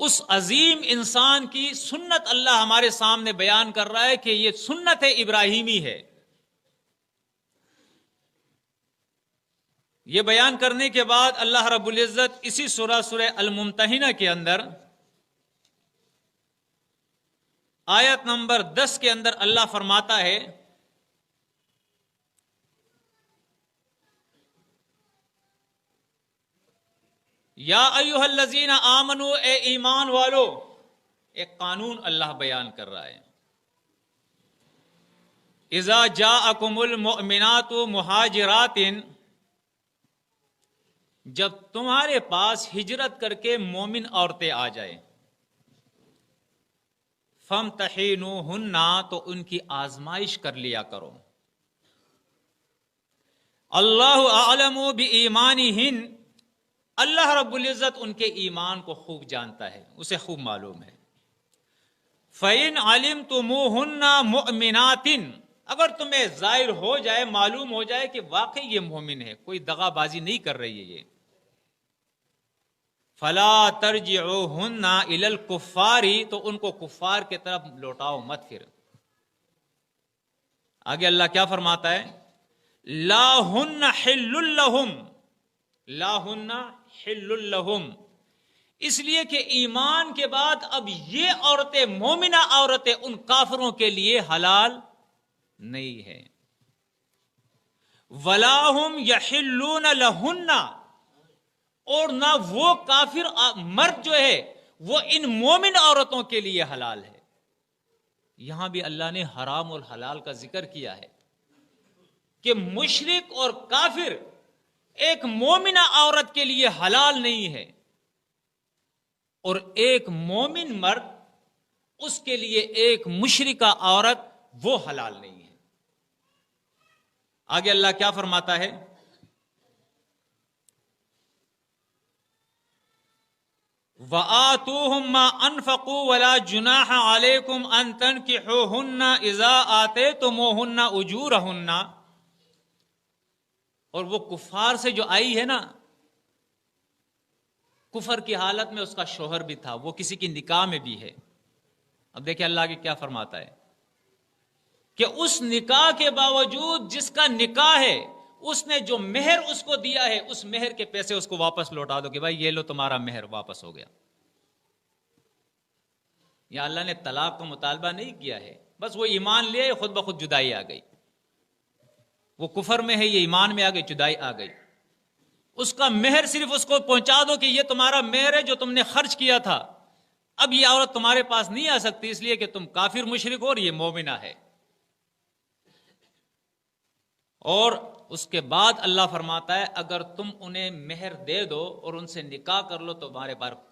اس عظیم انسان کی سنت اللہ ہمارے سامنے بیان کر رہا ہے کہ یہ سنت ابراہیمی ہے۔ یہ بیان کرنے کے بعد اللہ رب العزت اسی سورہ الممتحنہ کے اندر آیت نمبر 10 کے اندر اللہ فرماتا ہے یا ایھا الذین آمنو، اے ایمان والو۔ ایک قانون اللہ بیان کر رہا ہے، اذا جاءکم المؤمنات مہاجرات، جب تمہارے پاس ہجرت کر کے مومن عورتیں آ جائیں، فامتحنوہن، تو ان کی آزمائش کر لیا کرو۔ اللہ اعلم بایمانہن، اللہ رب العزت ان کے ایمان کو خوب جانتا ہے، اسے خوب معلوم ہے۔ فَإِنْ عَلِمْتُمُوهُنَّ مُؤْمِنَاتٍ، اگر تمہیں ظاہر ہو جائے، معلوم ہو جائے کہ واقعی یہ مومن ہے، کوئی دغا بازی نہیں کر رہی ہے یہ، فَلَا تَرْجِعُوهُنَّ إِلَى الْكُفَّارِ، تو ان کو کفار کے طرف لوٹاؤ مت۔ پھر آگے اللہ کیا فرماتا ہے؟ لَا هُنَّ حِلٌّ لَهُمْ، لَا هُنَّ حِلٌّ لَهُمْ، اس لیے کہ ایمان کے بعد اب یہ عورتیں، مومنہ عورتیں، ان کافروں کے لیے حلال نہیں ہے۔ وَلَا هُمْ يَحِلُّونَ لَهُنَّ، اور نہ وہ کافر مرد جو ہے وہ ان مومن عورتوں کے لیے حلال ہے۔ یہاں بھی اللہ نے حرام اور حلال کا ذکر کیا ہے کہ مشرک اور کافر ایک مومنہ عورت کے لیے حلال نہیں ہے، اور ایک مومن مرد، اس کے لیے ایک مشرکہ عورت وہ حلال نہیں ہے۔ آگے اللہ کیا فرماتا ہے؟ وَآتُوهُم مَّا أَنفَقُوا وَلَا جُنَاحَ عَلَيْكُمْ أَن تَنكِحُوهُنَّ إِذَا آتَيْتُمُوهُنَّ أُجُورَهُنَّ، اور وہ کفار سے جو آئی ہے نا، کفر کی حالت میں اس کا شوہر بھی تھا، وہ کسی کی نکاح میں بھی ہے۔ اب دیکھیں اللہ کے کیا فرماتا ہے کہ اس نکاح کے باوجود جس کا نکاح ہے، اس نے جو مہر اس کو دیا ہے، اس مہر کے پیسے اس کو واپس لوٹا دو کہ بھائی یہ لو تمہارا مہر واپس ہو گیا۔ یا اللہ نے طلاق کا مطالبہ نہیں کیا ہے، بس وہ ایمان لے خود بخود جدائی آ گئی، وہ کفر میں ہے، یہ ایمان میں آ گئی، جدائی آ گئی۔ اس کا مہر صرف اس کو پہنچا دو کہ یہ تمہارا مہر ہے جو تم نے خرچ کیا تھا، اب یہ عورت تمہارے پاس نہیں آ سکتی، اس لیے کہ تم کافر مشرک ہو اور یہ مومنہ ہے۔ اور اس کے بعد اللہ فرماتا ہے اگر تم انہیں مہر دے دو اور ان سے نکاح کر لو تو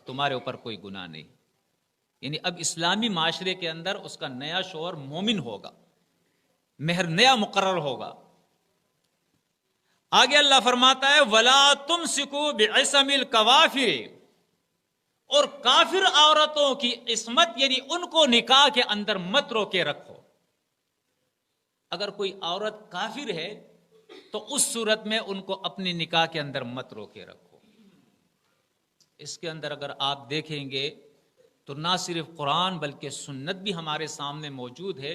تمہارے اوپر کوئی گناہ نہیں۔ یعنی اب اسلامی معاشرے کے اندر اس کا نیا شوہر مومن ہوگا، مہر نیا مقرر ہوگا۔ آگے اللہ فرماتا ہے وَلَا تُمْسِكُوا بِعِصَمِ الْكَوَافِرِ، اور کافر عورتوں کی عصمت یعنی ان کو نکاح کے اندر مت روکے رکھو۔ اگر کوئی عورت کافر ہے تو اس صورت میں ان کو اپنی نکاح کے اندر مت روکے رکھو۔ اس کے اندر اگر آپ دیکھیں گے تو نہ صرف قرآن بلکہ سنت بھی ہمارے سامنے موجود ہے۔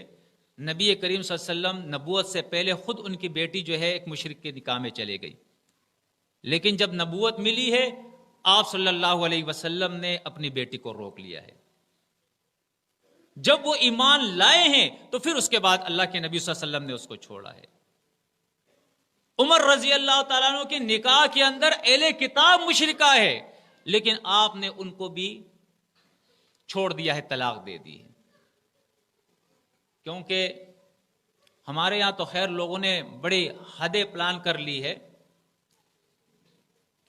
نبی کریم صلی اللہ علیہ وسلم نبوت سے پہلے خود ان کی بیٹی جو ہے ایک مشرک کے نکاح میں چلے گئی، لیکن جب نبوت ملی ہے آپ صلی اللہ علیہ وسلم نے اپنی بیٹی کو روک لیا ہے۔ جب وہ ایمان لائے ہیں تو پھر اس کے بعد اللہ کے نبی صلی اللہ علیہ وسلم نے اس کو چھوڑا ہے۔ عمر رضی اللہ تعالیٰ عنہ کے نکاح کے اندر اہل کتاب مشرکہ ہے، لیکن آپ نے ان کو بھی چھوڑ دیا ہے، طلاق دے دی ہے۔ کیونکہ ہمارے یہاں تو خیر لوگوں نے بڑی حدیں پلان کر لی ہے،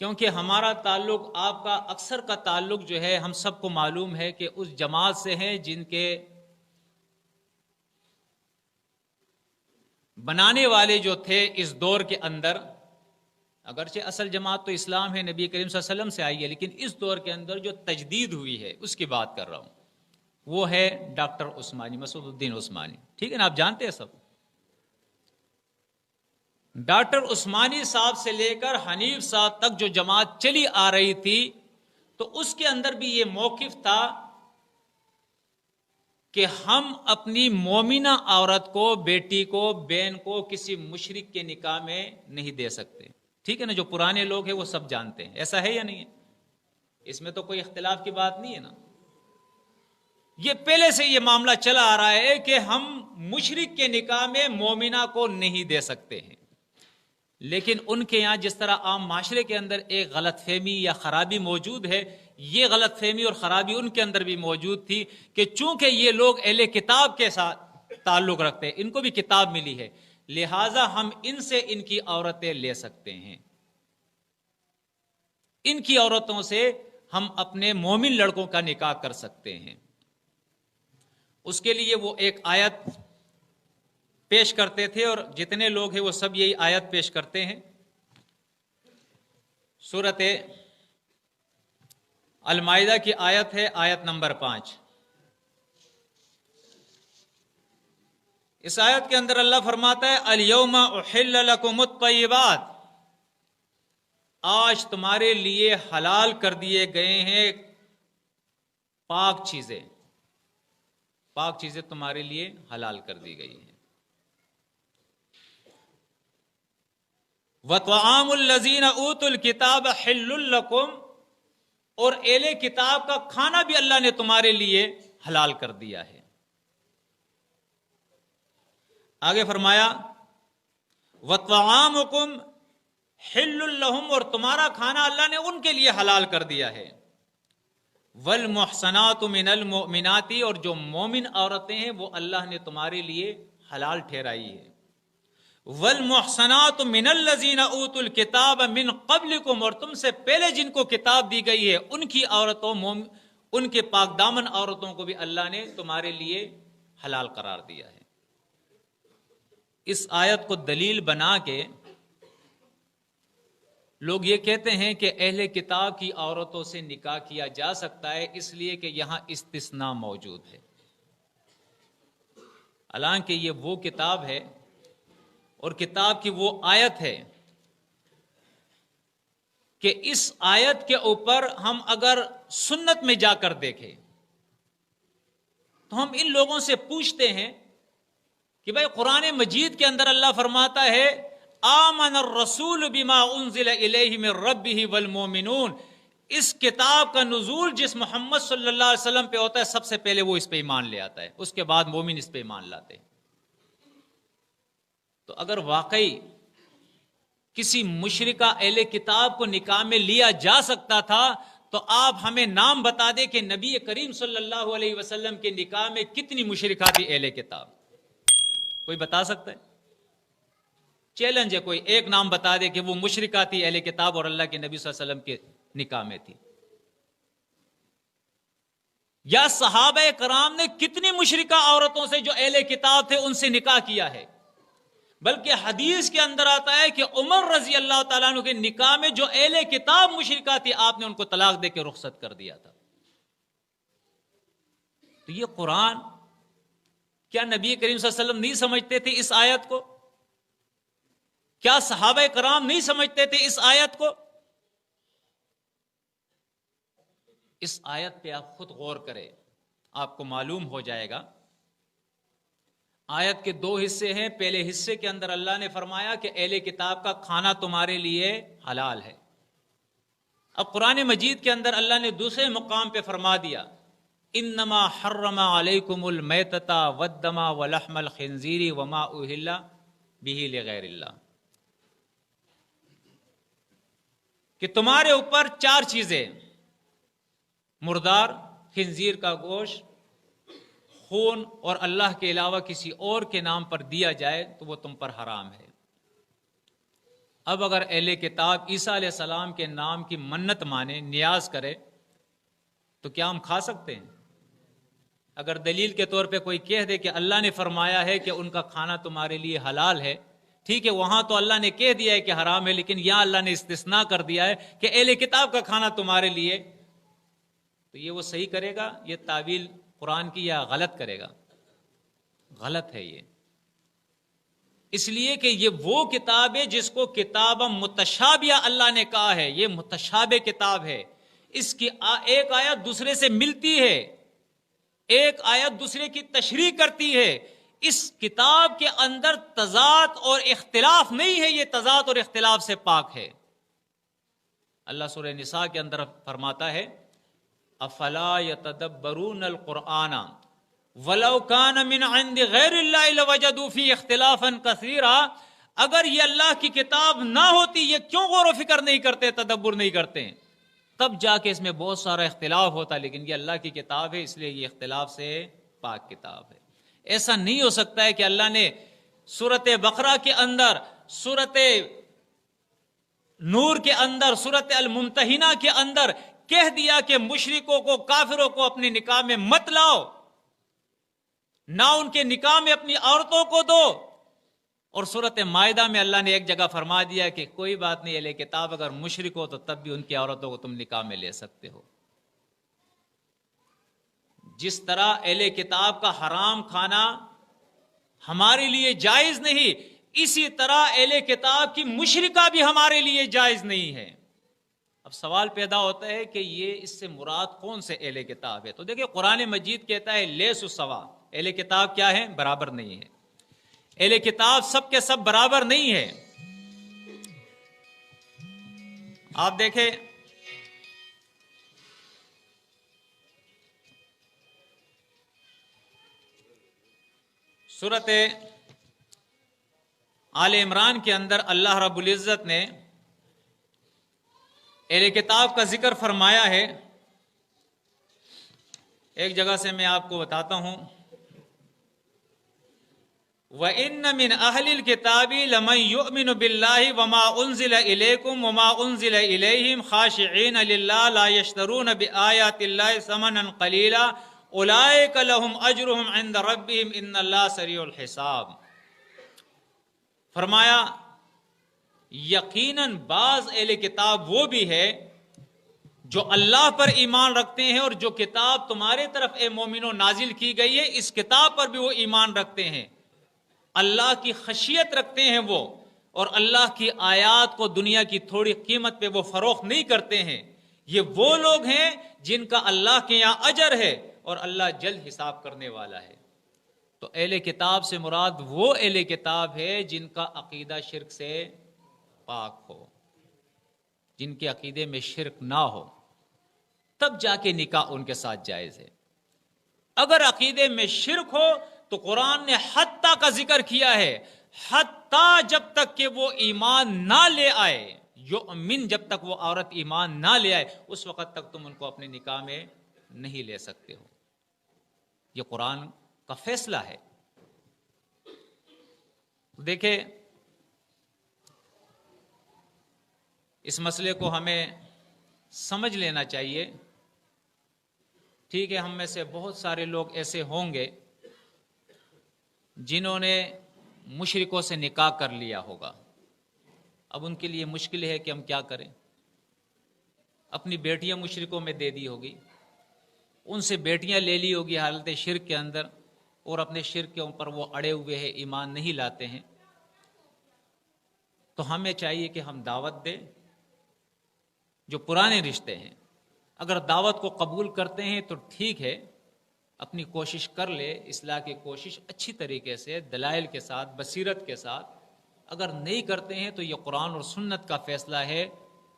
کیونکہ ہمارا تعلق آپ کا اکثر کا تعلق جو ہے ہم سب کو معلوم ہے کہ اس جماعت سے ہیں جن کے بنانے والے جو تھے اس دور کے اندر، اگرچہ اصل جماعت تو اسلام ہے، نبی کریم صلی اللہ علیہ وسلم سے آئی ہے، لیکن اس دور کے اندر جو تجدید ہوئی ہے اس کی بات کر رہا ہوں، وہ ہے ڈاکٹر عثمانی، مسعود الدین عثمانی، ٹھیک ہے نا، آپ جانتے ہیں سب۔ ڈاکٹر عثمانی صاحب سے لے کر حنیف صاحب تک جو جماعت چلی آ رہی تھی تو اس کے اندر بھی یہ موقف تھا کہ ہم اپنی مومنہ عورت کو، بیٹی کو، بہن کو کسی مشرک کے نکاح میں نہیں دے سکتے. ٹھیک ہے نا؟ جو پرانے لوگ ہیں وہ سب جانتے ہیں. ایسا ہے یا نہیں ہے؟ اس میں تو کوئی اختلاف کی بات نہیں ہے نا. یہ پہلے سے یہ معاملہ چلا آ رہا ہے کہ ہم مشرک کے نکاح میں مومنہ کو نہیں دے سکتے ہیں. لیکن ان کے یہاں جس طرح عام معاشرے کے اندر ایک غلط فہمی یا خرابی موجود ہے، یہ غلط فہمی اور خرابی ان کے اندر بھی موجود تھی کہ چونکہ یہ لوگ اہل کتاب کے ساتھ تعلق رکھتے ہیں، ان کو بھی کتاب ملی ہے، لہٰذا ہم ان سے ان کی عورتیں لے سکتے ہیں، ان کی عورتوں سے ہم اپنے مومن لڑکوں کا نکاح کر سکتے ہیں. اس کے لیے وہ ایک آیت پیش کرتے تھے، اور جتنے لوگ ہیں وہ سب یہی آیت پیش کرتے ہیں. سورۃ المائدہ کی آیت ہے، آیت نمبر 5. اس آیت کے اندر اللہ فرماتا ہے الیوم احل لکم الطیبات، آج تمہارے لیے حلال کر دیے گئے ہیں پاک چیزیں. پاک چیزیں تمہارے لیے حلال کر دی گئی ہیں. وَطَعَامُ الَّذِينَ أُوتُوا الْكِتَابَ حِلٌّ لَكُمْ، اور اہل کتاب کا کھانا بھی اللہ نے تمہارے لیے حلال کر دیا ہے. آگے فرمایا وَطَعَامُكُمْ حِلٌّ لَهُمْ، اور تمہارا کھانا اللہ نے ان کے لیے حلال کر دیا ہے. وَالْمُحْصَنَاتُ مِنَ الْمُؤْمِنَاتِ، اور جو مومن عورتیں ہیں وہ اللہ نے تمہارے لیے حلال ٹھہرائی ہے. وَالْمُحْصَنَاتُ مِنَ الَّذِينَ أُوتُوا الْكِتَابَ مِنْ قَبْلِكُمْ، اور تم سے پہلے جن کو کتاب دی گئی ہے ان کی عورتوں، ان کے پاک دامن عورتوں کو بھی اللہ نے تمہارے لیے حلال قرار دیا ہے. اس آیت کو دلیل بنا کے لوگ یہ کہتے ہیں کہ اہل کتاب کی عورتوں سے نکاح کیا جا سکتا ہے، اس لیے کہ یہاں استثناء موجود ہے. حالانکہ یہ وہ کتاب ہے اور کتاب کی وہ آیت ہے کہ اس آیت کے اوپر ہم اگر سنت میں جا کر دیکھیں تو ہم ان لوگوں سے پوچھتے ہیں کہ بھائی قرآن مجید کے اندر اللہ فرماتا ہے آمن الرسول بما انزل الیہ من ربہ والمؤمنون، اس کتاب کا نزول جس محمد صلی اللہ علیہ وسلم پہ ہوتا ہے سب سے پہلے وہ اس پہ ایمان لے آتا ہے، اس کے بعد مومن اس پہ ایمان لاتے ہیں. تو اگر واقعی کسی مشرکہ اہل کتاب کو نکاح میں لیا جا سکتا تھا تو آپ ہمیں نام بتا دیں کہ نبی کریم صلی اللہ علیہ وسلم کے نکاح میں کتنی مشرکہ تھی اہل کتاب. کوئی بتا سکتا ہے؟ چیلنج ہے، کوئی ایک نام بتا دے کہ وہ مشرکہ تھی اہل کتاب اور اللہ کے نبی صلی اللہ علیہ وسلم کے نکاح میں تھی. یا صحابہ کرام نے کتنی مشرکہ عورتوں سے جو اہل کتاب تھے ان سے نکاح کیا ہے. بلکہ حدیث کے اندر آتا ہے کہ عمر رضی اللہ تعالیٰ عنہ کے نکاح میں جو اہل کتاب مشرکہ تھی آپ نے ان کو طلاق دے کے رخصت کر دیا تھا. تو یہ قرآن، کیا نبی کریم صلی اللہ علیہ وسلم نہیں سمجھتے تھے اس آیت کو؟ کیا صحابہ کرام نہیں سمجھتے تھے اس آیت کو؟ اس آیت پہ آپ خود غور کریں، آپ کو معلوم ہو جائے گا. آیت کے دو حصے ہیں. پہلے حصے کے اندر اللہ نے فرمایا کہ اہل کتاب کا کھانا تمہارے لیے حلال ہے. اب قرآن مجید کے اندر اللہ نے دوسرے مقام پہ فرما دیا انما حرم علیکم المیتۃ والدم ولحم الخنزیر وما اہل بہ لغیر اللہ، کہ تمہارے اوپر 4 چیزیں، مردار، خنزیر کا گوشت، خون، اور اللہ کے علاوہ کسی اور کے نام پر دیا جائے تو وہ تم پر حرام ہے. اب اگر اہل کتاب عیسیٰ علیہ السلام کے نام کی منت مانے، نیاز کرے، تو کیا ہم کھا سکتے ہیں؟ اگر دلیل کے طور پہ کوئی کہہ دے کہ اللہ نے فرمایا ہے کہ ان کا کھانا تمہارے لیے حلال ہے، ٹھیک ہے، وہاں تو اللہ نے کہہ دیا ہے کہ حرام ہے، لیکن یہاں اللہ نے استثناء کر دیا ہے کہ اہل کتاب کا کھانا تمہارے لیے، تو یہ وہ صحیح کرے گا یہ تعویل قرآن کی یا غلط کرے گا؟ غلط ہے یہ. اس لیے کہ یہ وہ کتاب ہے جس کو کتاب متشابہ اللہ نے کہا ہے. یہ متشابہ کتاب ہے، اس کی ایک آیت دوسرے سے ملتی ہے، ایک آیت دوسرے کی تشریح کرتی ہے. اس کتاب کے اندر تضاد اور اختلاف نہیں ہے، یہ تضاد اور اختلاف سے پاک ہے. اللہ سورہ نساء کے اندر فرماتا ہے افلا یتدبرون القرآن ولو کان من عند غیر اللہ لوجدوا فی اختلافا کثیرا. اگر یہ اللہ کی کتاب نہ ہوتی، یہ کیوں غور و فکر نہیں کرتے، تدبر نہیں کرتے، تب جا کے اس میں بہت سارا اختلاف ہوتا. لیکن یہ اللہ کی کتاب ہے، اس لیے یہ اختلاف سے پاک کتاب ہے. ایسا نہیں ہو سکتا ہے کہ اللہ نے سورۃ بقرہ کے اندر، سورۃ نور کے اندر، سورۃ الممتحنہ کے اندر کہہ دیا کہ مشرکوں کو، کافروں کو اپنے نکاح میں مت لاؤ، نہ ان کے نکاح میں اپنی عورتوں کو دو. اور سورۃ مائدہ میں اللہ نے ایک جگہ فرما دیا کہ کوئی بات نہیں، اہل کتاب اگر مشرک ہو تو تب بھی ان کی عورتوں کو تم نکاح میں لے سکتے ہو. جس طرح اہل کتاب کا حرام کھانا ہمارے لیے جائز نہیں، اسی طرح اہل کتاب کی مشرکہ بھی ہمارے لیے جائز نہیں ہے. اب سوال پیدا ہوتا ہے کہ یہ اس سے مراد کون سے اہل کتاب ہے؟ تو دیکھیں قرآن مجید کہتا ہے لیسوا سوا. اہل کتاب کیا ہے؟ برابر نہیں ہے. اہل کتاب سب کے سب برابر نہیں ہے. آپ دیکھیں سورۃ آل عمران کے اندر اللہ رب العزت نے اہل کتاب کا ذکر فرمایا ہے. ایک جگہ سے میں آپ کو بتاتا ہوں. وَإِنَّ مِنْ أَهْلِ الْكِتَابِ لَمَنْ يُؤْمِنُ بِاللَّهِ وَمَا أُنزِلَ إِلَيْكُمْ وَمَا أُنزِلَ إِلَيْهِمْ خَاشِعِينَ لِلَّهِ لَا يَشْتَرُونَ بِآيَاتِ اللَّهِ ثَمَنًا قَلِيلًا أُولَئِكَ لَهُمْ أَجْرُهُمْ عِنْدَ رَبِّهِمْ إِنَّ اللَّهَ سَرِيعُ الْحِسَابِ. فرمایا یقیناً بعض اہل کتاب وہ بھی ہے جو اللہ پر ایمان رکھتے ہیں، اور جو کتاب تمہارے طرف اے مومنوں نازل کی گئی ہے، اس کتاب پر بھی وہ ایمان رکھتے ہیں، اللہ کی خشیت رکھتے ہیں وہ، اور اللہ کی آیات کو دنیا کی تھوڑی قیمت پہ وہ فروخت نہیں کرتے ہیں. یہ وہ لوگ ہیں جن کا اللہ کے یہاں اجر ہے، اور اللہ جلد حساب کرنے والا ہے. تو اہل کتاب سے مراد وہ اہل کتاب ہے جن کا عقیدہ شرک سے پاک ہو، جن کے عقیدے میں شرک نہ ہو، تب جا کے نکاح ان کے ساتھ جائز ہے. اگر عقیدے میں شرک ہو تو قرآن نے حتیٰ کا ذکر کیا ہے، حتیٰ جب تک کہ وہ ایمان نہ لے آئے، یؤمن، جب تک وہ عورت ایمان نہ لے آئے اس وقت تک تم ان کو اپنے نکاح میں نہیں لے سکتے ہو. یہ قرآن کا فیصلہ ہے. دیکھیں اس مسئلے کو ہمیں سمجھ لینا چاہیے. ٹھیک ہے، ہم میں سے بہت سارے لوگ ایسے ہوں گے جنہوں نے مشرکوں سے نکاح کر لیا ہوگا. اب ان کے لیے مشکل ہے کہ ہم کیا کریں. اپنی بیٹیاں مشرکوں میں دے دی ہوگی، ان سے بیٹیاں لے لی ہوگی حالت شرک کے اندر، اور اپنے شرک کے اوپر وہ اڑے ہوئے ہیں، ایمان نہیں لاتے ہیں. تو ہمیں چاہیے کہ ہم دعوت دیں. جو پرانے رشتے ہیں اگر دعوت کو قبول کرتے ہیں تو ٹھیک ہے، اپنی کوشش کر لے، اصلاح کی کوشش اچھی طریقے سے، دلائل کے ساتھ، بصیرت کے ساتھ. اگر نہیں کرتے ہیں تو یہ قرآن اور سنت کا فیصلہ ہے.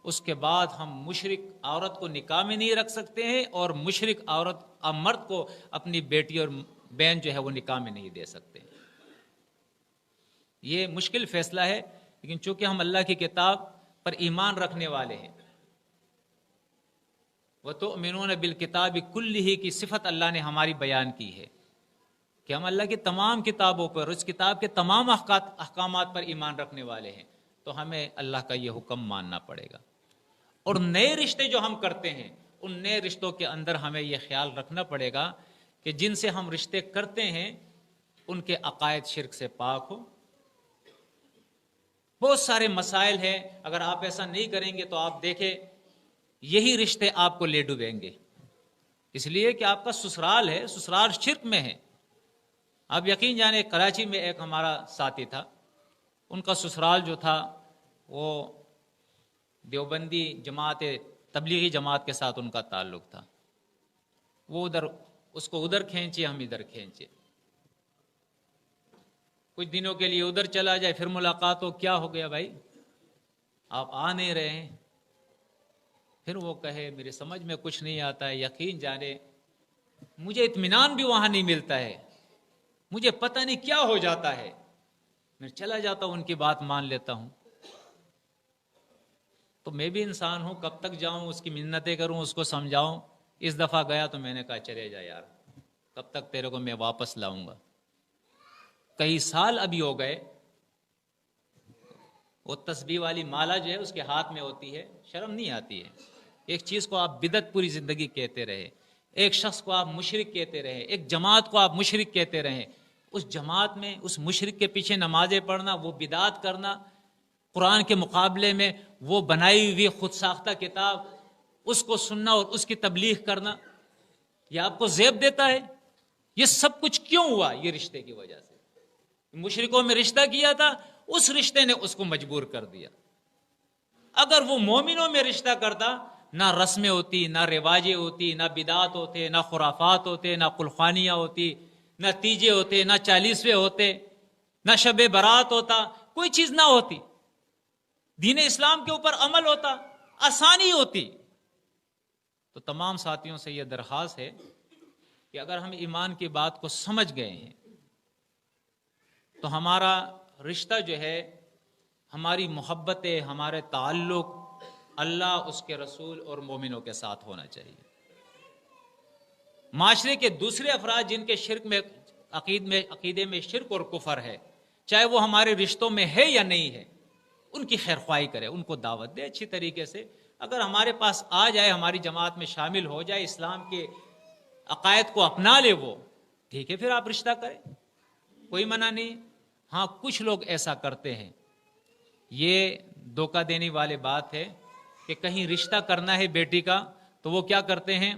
اس کے بعد ہم مشرک عورت کو نکاح میں نہیں رکھ سکتے ہیں، اور مشرک عورت مرد کو اپنی بیٹی اور بہن جو ہے وہ نکاح میں نہیں دے سکتے. یہ مشکل فیصلہ ہے، لیکن چونکہ ہم اللہ کی کتاب پر ایمان رکھنے والے ہیں، وَتُؤْمِنُونَ بِالْكِتَابِ كُلِّهِ کی صفت اللہ نے ہماری بیان کی ہے کہ ہم اللہ کی تمام کتابوں پر، اس کتاب کے تمام احکامات پر ایمان رکھنے والے ہیں. تو ہمیں اللہ کا یہ حکم ماننا پڑے گا. اور نئے رشتے جو ہم کرتے ہیں، ان نئے رشتوں کے اندر ہمیں یہ خیال رکھنا پڑے گا کہ جن سے ہم رشتے کرتے ہیں ان کے عقائد شرک سے پاک ہو. بہت سارے مسائل ہیں، اگر آپ ایسا نہیں کریں گے تو آپ دیکھیں یہی رشتے آپ کو لے ڈوبیں گے، اس لیے کہ آپ کا سسرال ہے، سسرال شرک میں ہے. آپ یقین جانیں کراچی میں ایک ہمارا ساتھی تھا، ان کا سسرال جو تھا وہ دیوبندی جماعت تبلیغی جماعت کے ساتھ ان کا تعلق تھا، وہ اس کو ادھر کھینچے، ہم ادھر کھینچے، کچھ دنوں کے لیے ادھر چلا جائے، پھر ملاقات ہو، کیا ہو گیا بھائی آپ آ نہیں رہے ہیں؟ پھر وہ کہے میرے سمجھ میں کچھ نہیں آتا ہے، یقین جانے مجھے اطمینان بھی وہاں نہیں ملتا ہے، مجھے پتہ نہیں کیا ہو جاتا ہے، میں چلا جاتا ہوں، ان کی بات مان لیتا ہوں۔ تو میں بھی انسان ہوں، کب تک جاؤں اس کی منتیں کروں، اس کو سمجھاؤں؟ اس دفعہ گیا تو میں نے کہا چلے جا یار، کب تک تیرے کو میں واپس لاؤں گا؟ کئی سال ابھی ہو گئے، وہ تسبیح والی مالا جو ہے اس کے ہاتھ میں ہوتی ہے، شرم نہیں آتی ہے؟ ایک چیز کو آپ بدعت پوری زندگی کہتے رہے، ایک شخص کو آپ مشرک کہتے رہے، ایک جماعت کو آپ مشرک کہتے رہے، اس جماعت میں اس مشرک کے پیچھے نمازیں پڑھنا، وہ بدعت کرنا، قرآن کے مقابلے میں وہ بنائی ہوئی خود ساختہ کتاب اس کو سننا اور اس کی تبلیغ کرنا، یہ آپ کو زیب دیتا ہے؟ یہ سب کچھ کیوں ہوا؟ یہ رشتے کی وجہ سے۔ مشرکوں میں رشتہ کیا تھا، اس رشتے نے اس کو مجبور کر دیا۔ اگر وہ مومنوں میں رشتہ کرتا، نہ رسمیں ہوتی، نہ رواجیں ہوتی، نہ بدعات ہوتے، نہ خرافات ہوتے، نہ قلخانیاں ہوتی، نہ تیجے ہوتے، نہ چالیسویں ہوتے، نہ شب برات ہوتا، کوئی چیز نہ ہوتی، دین اسلام کے اوپر عمل ہوتا، آسانی ہوتی۔ تو تمام ساتھیوں سے یہ درخواست ہے کہ اگر ہم ایمان کی بات کو سمجھ گئے ہیں تو ہمارا رشتہ جو ہے، ہماری محبتیں، ہمارے تعلق اللہ، اس کے رسول اور مومنوں کے ساتھ ہونا چاہیے۔ معاشرے کے دوسرے افراد جن کے شرک میں عقیدے میں شرک اور کفر ہے، چاہے وہ ہمارے رشتوں میں ہے یا نہیں ہے، ان کی خیر خواہی کرے، ان کو دعوت دے اچھی طریقے سے۔ اگر ہمارے پاس آ جائے، ہماری جماعت میں شامل ہو جائے، اسلام کے عقائد کو اپنا لے، وہ ٹھیک ہے، پھر آپ رشتہ کریں، کوئی منع نہیں۔ ہاں کچھ لوگ ایسا کرتے ہیں، یہ دھوکہ دینے والی بات ہے کہ کہیں رشتہ کرنا ہے بیٹی کا تو وہ کیا کرتے ہیں،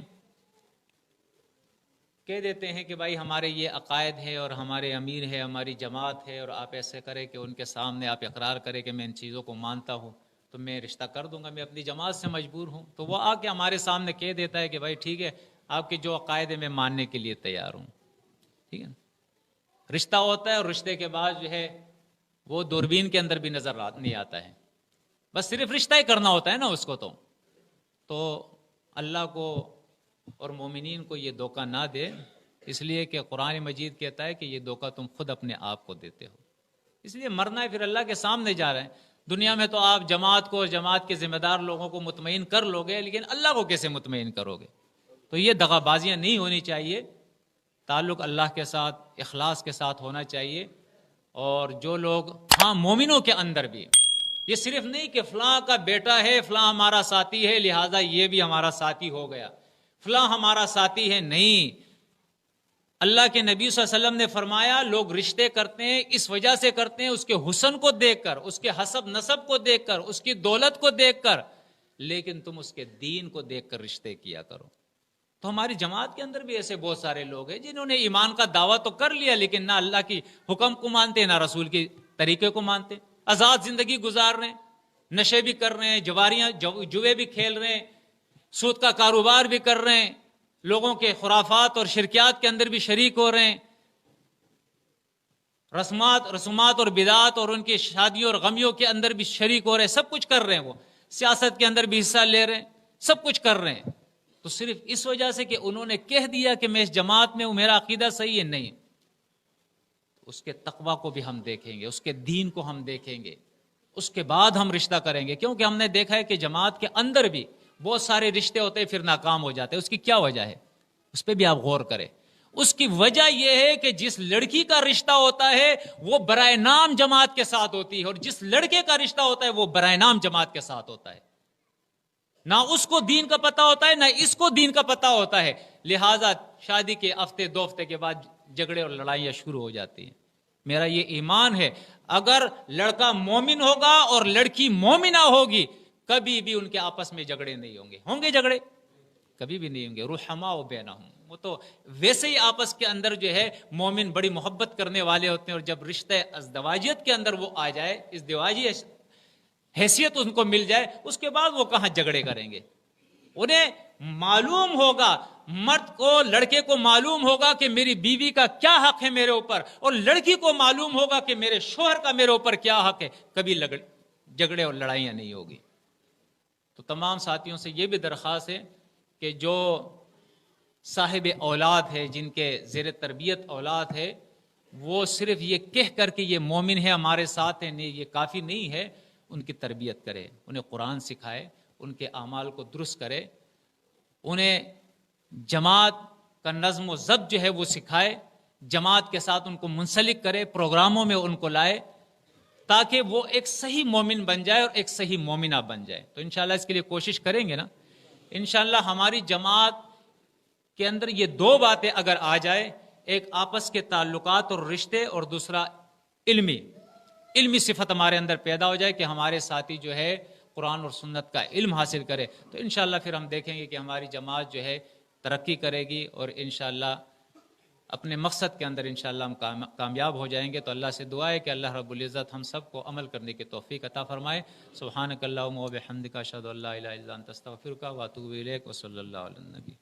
کہہ دیتے ہیں کہ بھائی ہمارے یہ عقائد ہے اور ہمارے امیر ہے، ہماری جماعت ہے، اور آپ ایسے کریں کہ ان کے سامنے آپ اقرار کریں کہ میں ان چیزوں کو مانتا ہوں تو میں رشتہ کر دوں گا، میں اپنی جماعت سے مجبور ہوں۔ تو وہ آ کے ہمارے سامنے کہہ دیتا ہے کہ بھائی ٹھیک ہے، آپ کے جو عقائد ہے میں ماننے کے لیے تیار ہوں، ٹھیک ہے۔ رشتہ ہوتا ہے اور رشتے کے بعد جو ہے وہ دوربین کے اندر بھی نظر نہیں آتا ہے، بس صرف رشتہ ہی کرنا ہوتا ہے نا اس کو۔ تو اللہ کو اور مومنین کو یہ دھوکہ نہ دے، اس لیے کہ قرآن مجید کہتا ہے کہ یہ دھوکہ تم خود اپنے آپ کو دیتے ہو۔ اس لیے مرنا ہے، پھر اللہ کے سامنے جا رہے ہیں۔ دنیا میں تو آپ جماعت کو اور جماعت کے ذمہ دار لوگوں کو مطمئن کر لو گے، لیکن اللہ کو کیسے مطمئن کرو گے؟ تو یہ دغا بازیاں نہیں ہونی چاہیے، تعلق اللہ کے ساتھ اخلاص کے ساتھ ہونا چاہیے۔ اور جو لوگ ہاں مومنوں کے اندر بھی یہ صرف نہیں کہ فلاں کا بیٹا ہے، فلاں ہمارا ساتھی ہے لہٰذا یہ بھی ہمارا ساتھی ہو گیا، فلاں ہمارا ساتھی ہے، نہیں۔ اللہ کے نبی صلی اللہ علیہ وسلم نے فرمایا لوگ رشتے کرتے ہیں اس وجہ سے کرتے ہیں، اس کے حسن کو دیکھ کر، اس کے حسب نسب کو دیکھ کر، اس کی دولت کو دیکھ کر، لیکن تم اس کے دین کو دیکھ کر رشتے کیا کرو۔ تو ہماری جماعت کے اندر بھی ایسے بہت سارے لوگ ہیں جنہوں نے ایمان کا دعویٰ تو کر لیا لیکن نہ اللہ کی حکم کو مانتے، نہ رسول کے طریقے کو مانتے، آزاد زندگی گزار رہے ہیں، نشے بھی کر رہے ہیں، جوے بھی کھیل رہے ہیں، سود کا کاروبار بھی کر رہے ہیں، لوگوں کے خرافات اور شرکیات کے اندر بھی شریک ہو رہے ہیں، رسومات اور بدعات اور ان کی شادیوں اور غمیوں کے اندر بھی شریک ہو رہے ہیں، سب کچھ کر رہے ہیں، وہ سیاست کے اندر بھی حصہ لے رہے ہیں، سب کچھ کر رہے ہیں۔ تو صرف اس وجہ سے کہ انہوں نے کہہ دیا کہ میں اس جماعت میں ہوں، میرا عقیدہ صحیح ہے، نہیں، اس کے تقوی کو بھی ہم دیکھیں گے، اس کے دین کو ہم دیکھیں گے، اس کے بعد ہم رشتہ کریں گے۔ کیونکہ ہم نے دیکھا ہے کہ جماعت کے اندر بھی بہت سارے رشتے ہوتے ہیں پھر ناکام ہو جاتے ہیں۔ اس کی کیا وجہ ہے؟ اس پہ بھی آپ غور کریں۔ اس کی وجہ یہ ہے کہ جس لڑکی کا رشتہ ہوتا ہے وہ برائے نام جماعت کے ساتھ ہوتی ہے، اور جس لڑکے کا رشتہ ہوتا ہے وہ برائے نام جماعت کے ساتھ ہوتا ہے۔ نہ اس کو دین کا پتہ ہوتا ہے، نہ اس کو دین کا پتہ ہوتا ہے، لہٰذا شادی کے ہفتے دو ہفتے کے بعد جھگڑے اور لڑائیاں شروع ہو جاتی ہیں۔ میرا یہ ایمان ہے اگر لڑکا مومن ہوگا اور لڑکی مومنہ ہوگی کبھی بھی ان کے آپس میں جھگڑے نہیں ہوں گے جھگڑے کبھی بھی نہیں ہوں گے، رحماء بینہم، وہ تو ویسے ہی آپس کے اندر جو ہے مومن بڑی محبت کرنے والے ہوتے ہیں، اور جب رشتے ازدواجیت کے اندر وہ آ جائے، ازدواجی حیثیت ان کو مل جائے، اس کے بعد وہ کہاں جھگڑے کریں گے۔ انہیں معلوم ہوگا، مرد کو، لڑکے کو معلوم ہوگا کہ میری بیوی کا کیا حق ہے میرے اوپر، اور لڑکی کو معلوم ہوگا کہ میرے شوہر کا میرے اوپر کیا حق ہے، کبھی جھگڑے اور لڑائیاں نہیں ہوگی۔ تو تمام ساتھیوں سے یہ بھی درخواست ہے کہ جو صاحب اولاد ہے، جن کے زیر تربیت اولاد ہے، وہ صرف یہ کہہ کر کے یہ مومن ہے ہمارے ساتھ ہے، نہیں، یہ کافی نہیں ہے، ان کی تربیت کرے، انہیں قرآن سکھائے، ان کے اعمال کو درست کرے، انہیں جماعت کا نظم و ضبط جو ہے وہ سکھائے، جماعت کے ساتھ ان کو منسلک کرے، پروگراموں میں ان کو لائے، تاکہ وہ ایک صحیح مومن بن جائے اور ایک صحیح مومنہ بن جائے۔ تو انشاءاللہ اس کے لیے کوشش کریں گے نا۔ انشاءاللہ ہماری جماعت کے اندر یہ دو باتیں اگر آ جائے، ایک آپس کے تعلقات اور رشتے، اور دوسرا علمی صفت ہمارے اندر پیدا ہو جائے کہ ہمارے ساتھی جو ہے قرآن اور سنت کا علم حاصل کرے، تو انشاءاللہ پھر ہم دیکھیں گے کہ ہماری جماعت جو ہے ترقی کرے گی، اور انشاءاللہ اپنے مقصد کے اندر انشاءاللہ ہم کامیاب ہو جائیں گے۔ تو اللہ سے دعا ہے کہ اللہ رب العزت ہم سب کو عمل کرنے کی توفیق عطا فرمائے۔ سبحانک اللہم و بحمدک، اشہد ان لا الہ الا انت، استغفرک و اتوب الیک، و صلی اللہ علی النبی۔